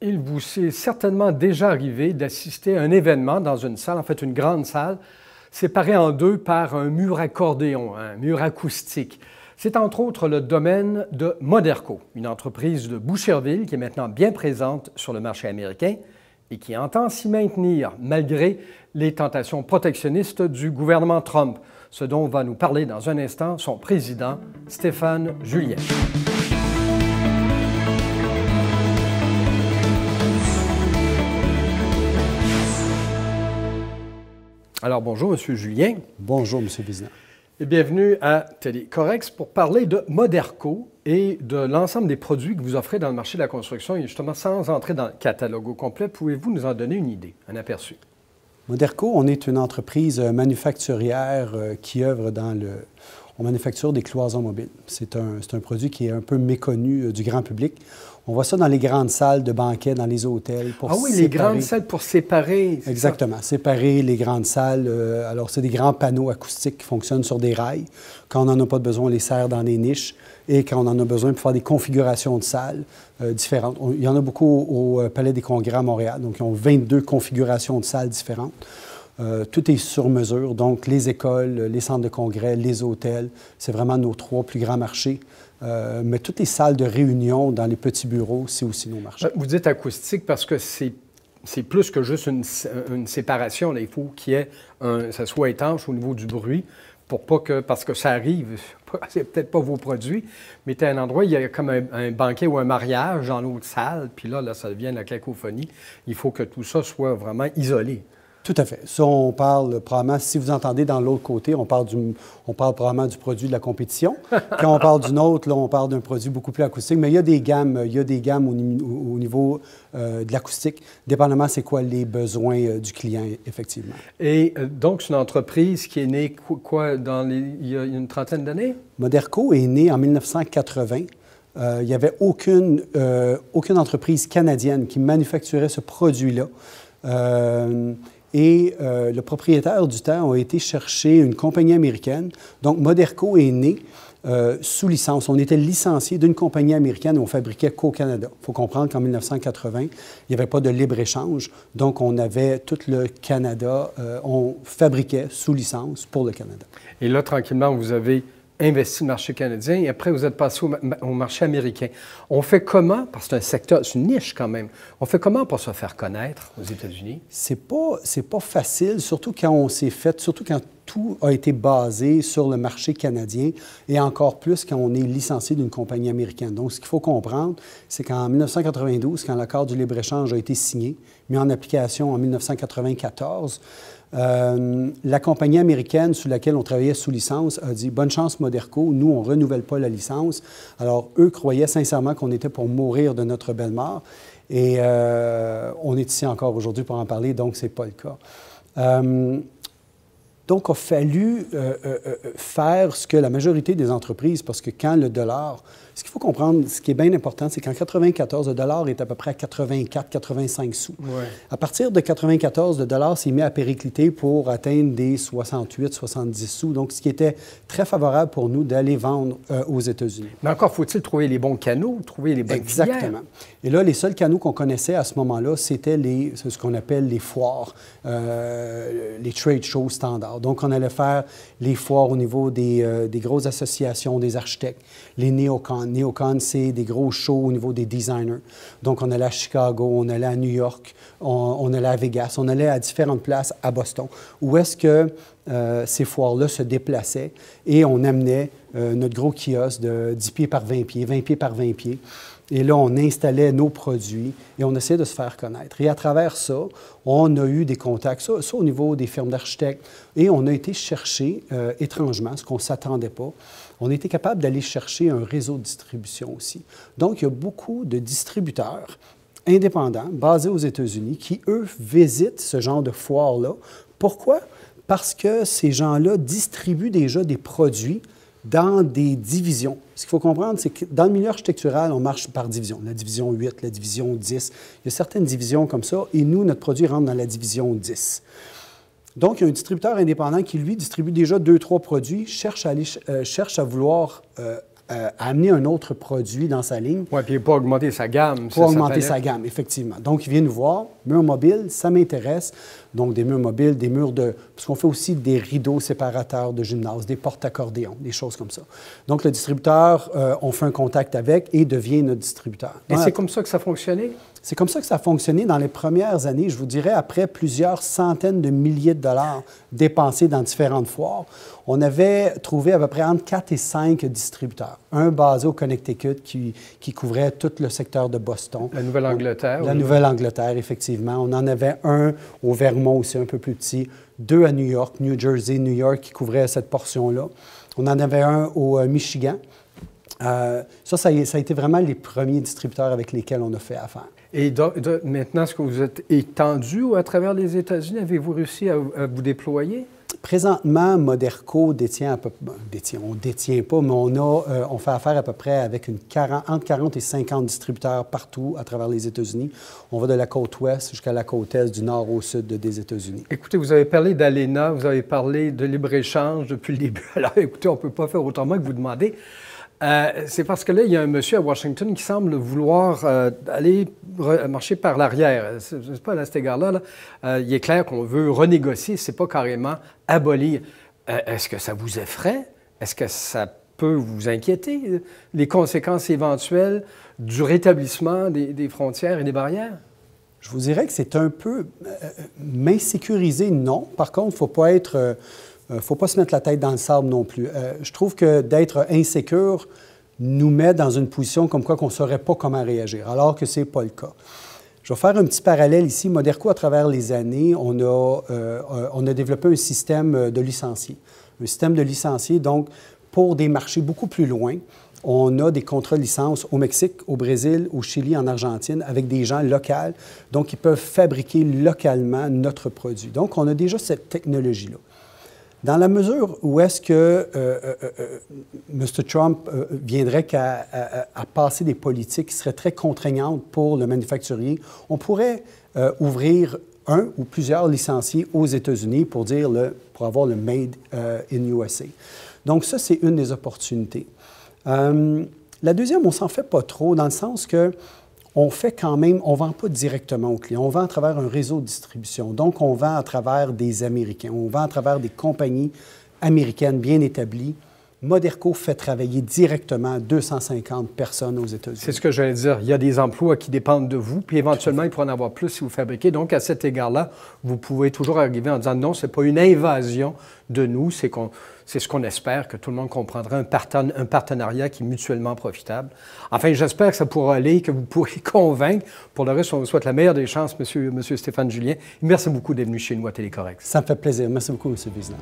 Il vous est certainement déjà arrivé d'assister à un événement dans une salle, en fait une grande salle, séparée en deux par un mur accordéon, un mur acoustique. C'est entre autres le domaine de Moderco, une entreprise de Boucherville qui est maintenant bien présente sur le marché américain et qui entend s'y maintenir malgré les tentations protectionnistes du gouvernement Trump, ce dont va nous parler dans un instant son président, Stéphane Julien. Alors, bonjour, M. Julien. Bonjour, M. Vizina. Et bienvenue à Télécorrex pour parler de Moderco et de l'ensemble des produits que vous offrez dans le marché de la construction. Et justement, sans entrer dans le catalogue au complet, pouvez-vous nous en donner une idée, un aperçu? Moderco, on est une entreprise manufacturière qui œuvre on manufacture des cloisons mobiles. C'est un produit qui est un peu méconnu du grand public. On voit ça dans les grandes salles de banquet, dans les hôtels. Ah oui, les grandes salles pour séparer. Exactement, séparer les grandes salles. Alors, c'est des grands panneaux acoustiques qui fonctionnent sur des rails. Quand on n'en a pas besoin, on les serre dans des niches. Et quand on en a besoin pour faire des configurations de salles différentes. Il y en a beaucoup au Palais des Congrès à Montréal. Donc, ils ont 22 configurations de salles différentes. Tout est sur mesure. Donc, les écoles, les centres de congrès, les hôtels, c'est vraiment nos 3 plus grands marchés. Mais toutes les salles de réunion dans les petits bureaux, c'est aussi nos marchés. Vous dites acoustique parce que c'est plus que juste une séparation. Là. Il faut ça soit étanche au niveau du bruit pour pas que, parce que ça arrive, c'est peut-être pas vos produits, mais tu as un endroit, il y a comme un banquet ou un mariage dans l'autre salle, puis là, ça devient la cacophonie. Il faut que tout ça soit vraiment isolé. Tout à fait. Ça, on parle probablement, si vous entendez dans l'autre côté, on parle probablement du produit de la compétition. Quand on parle d'une autre, là, on parle d'un produit beaucoup plus acoustique. Mais il y a des gammes, au niveau de l'acoustique, dépendamment c'est quoi les besoins du client, effectivement. Et donc, c'est une entreprise qui est née, il y a une trentaine d'années? Moderco est né en 1980. Il n'y avait aucune entreprise canadienne qui manufacturait ce produit-là. Le propriétaire du temps a été chercher une compagnie américaine. Donc, Moderco est né sous licence. On était licencié d'une compagnie américaine et on fabriquait qu'au Canada. Il faut comprendre qu'en 1980, il n'y avait pas de libre-échange. Donc, on avait tout le Canada, on fabriquait sous licence pour le Canada. Et là, tranquillement, vous avez investi le marché canadien et après, vous êtes passé au marché américain. On fait comment, parce que c'est un secteur, c'est une niche quand même, on fait comment pour se faire connaître aux États-Unis? C'est pas facile, surtout quand tout a été basé sur le marché canadien et encore plus quand on est licencié d'une compagnie américaine. Donc, ce qu'il faut comprendre, c'est qu'en 1992, quand l'accord du libre-échange a été signé, mis en application en 1994, la compagnie américaine sous laquelle on travaillait sous licence a dit « Bonne chance, Moderco, nous, on ne renouvelle pas la licence. » Alors, eux croyaient sincèrement qu'on était pour mourir de notre belle mort. Et on est ici encore aujourd'hui pour en parler, donc ce n'est pas le cas. Donc, il a fallu faire ce que la majorité des entreprises, parce que quand le dollar, ce qu'il faut comprendre, ce qui est bien important, c'est qu'en 1994, le dollar est à peu près à 84, 85 sous. Ouais. À partir de 1994, le dollar s'est mis à péricliter pour atteindre des 68, 70 sous. Donc, ce qui était très favorable pour nous d'aller vendre aux États-Unis. Mais encore faut-il trouver les bons canaux, trouver les bonnes Exactement. filières. Et là, les seuls canaux qu'on connaissait à ce moment-là, c'était ce qu'on appelle les foires, les trade shows standards. Donc, on allait faire les foires au niveau des grosses associations des architectes, les néocons. Néocon, c'est des gros shows au niveau des designers. Donc, on allait à Chicago, on allait à New York, on allait à Vegas, on allait à différentes places à Boston, où est-ce que ces foires-là se déplaçaient et on amenait notre gros kiosque de 10 pieds par 20 pieds, 20 pieds par 20 pieds. Et là, on installait nos produits et on essayait de se faire connaître. Et à travers ça, on a eu des contacts, ça au niveau des firmes d'architectes, et on a été chercher, étrangement, ce qu'on ne s'attendait pas, on a été capable d'aller chercher un réseau de distribution aussi. Donc, il y a beaucoup de distributeurs indépendants, basés aux États-Unis, qui, eux, visitent ce genre de foire-là. Pourquoi? Parce que ces gens-là distribuent déjà des produits dans des divisions. Ce qu'il faut comprendre, c'est que dans le milieu architectural, on marche par division. La division 8, la division 10. Il y a certaines divisions comme ça, et nous, notre produit rentre dans la division 10. Donc, il y a un distributeur indépendant qui, lui, distribue déjà 2-3 produits, cherche à vouloir à amener un autre produit dans sa ligne. Oui, puis pas augmenter sa gamme. Pour augmenter sa gamme, effectivement. Donc, il vient nous voir, murs mobiles, ça m'intéresse. Donc, des murs mobiles, des murs de... Parce qu'on fait aussi des rideaux séparateurs de gymnase, des portes-accordéons, des choses comme ça. Donc, le distributeur, on fait un contact avec et devient notre distributeur. Et c'est comme ça que ça fonctionnait? C'est comme ça que ça a fonctionné dans les premières années. Je vous dirais, après plusieurs centaines de milliers de dollars dépensés dans différentes foires, on avait trouvé à peu près entre 4 et 5 distributeurs. Un basé au Connecticut qui couvrait tout le secteur de Boston. La Nouvelle-Angleterre. La Nouvelle-Angleterre, effectivement. On en avait un au Vermont aussi, un peu plus petit. 2 à New York, New Jersey, New York, qui couvraient cette portion-là. On en avait un au Michigan. Ça a été vraiment les premiers distributeurs avec lesquels on a fait affaire. Et maintenant, est-ce que vous êtes étendu à travers les États-Unis? Avez-vous réussi à vous déployer? Présentement, Moderco détient on ne détient pas, mais on fait affaire à peu près avec entre 40 et 50 distributeurs partout à travers les États-Unis. On va de la côte ouest jusqu'à la côte est, du nord au sud des États-Unis. Écoutez, vous avez parlé d'ALENA, vous avez parlé de libre-échange depuis le début. Alors, écoutez, on ne peut pas faire autrement que vous demander. C'est parce que là, il y a un monsieur à Washington qui semble vouloir aller marcher par l'arrière. C'est pas à cet égard-là. Il est clair qu'on veut renégocier, c'est pas carrément abolir. Est-ce que ça vous effraie? Est-ce que ça peut vous inquiéter, les conséquences éventuelles du rétablissement des frontières et des barrières? Je vous dirais que c'est un peu m'insécuriser, non. Par contre, il ne faut pas être... faut pas se mettre la tête dans le sable non plus. Je trouve que d'être insécure nous met dans une position comme quoi qu'on ne saurait pas comment réagir, alors que ce n'est pas le cas. Je vais faire un petit parallèle ici. Moderco, à travers les années, on a développé un système de licenciés. Un système de licenciés, donc, pour des marchés beaucoup plus loin. On a des contrats de licence au Mexique, au Brésil, au Chili, en Argentine, avec des gens locaux, donc ils peuvent fabriquer localement notre produit. Donc, on a déjà cette technologie-là. Dans la mesure où est-ce que M. Trump viendrait à passer des politiques qui seraient très contraignantes pour le manufacturier, on pourrait ouvrir un ou plusieurs licenciés aux États-Unis pour avoir le Made in USA. Donc ça, c'est une des opportunités. La deuxième, on ne s'en fait pas trop, dans le sens que on fait quand même, on ne vend pas directement aux clients, on vend à travers un réseau de distribution. Donc, on vend à travers des Américains, on vend à travers des compagnies américaines bien établies. Moderco fait travailler directement 250 personnes aux États-Unis. C'est ce que j'allais dire. Il y a des emplois qui dépendent de vous, puis éventuellement, il pourra en avoir plus si vous fabriquez. Donc, à cet égard-là, vous pouvez toujours arriver en disant non, ce n'est pas une invasion de nous, c'est ce qu'on espère, que tout le monde comprendra, un partenariat qui est mutuellement profitable. Enfin, j'espère que ça pourra aller, que vous pourrez convaincre. Pour le reste, on vous souhaite la meilleure des chances, Monsieur Stéphane Julien. Merci beaucoup d'être venu chez nous à Télécorrect. Ça me fait plaisir. Merci beaucoup, M. Vézina.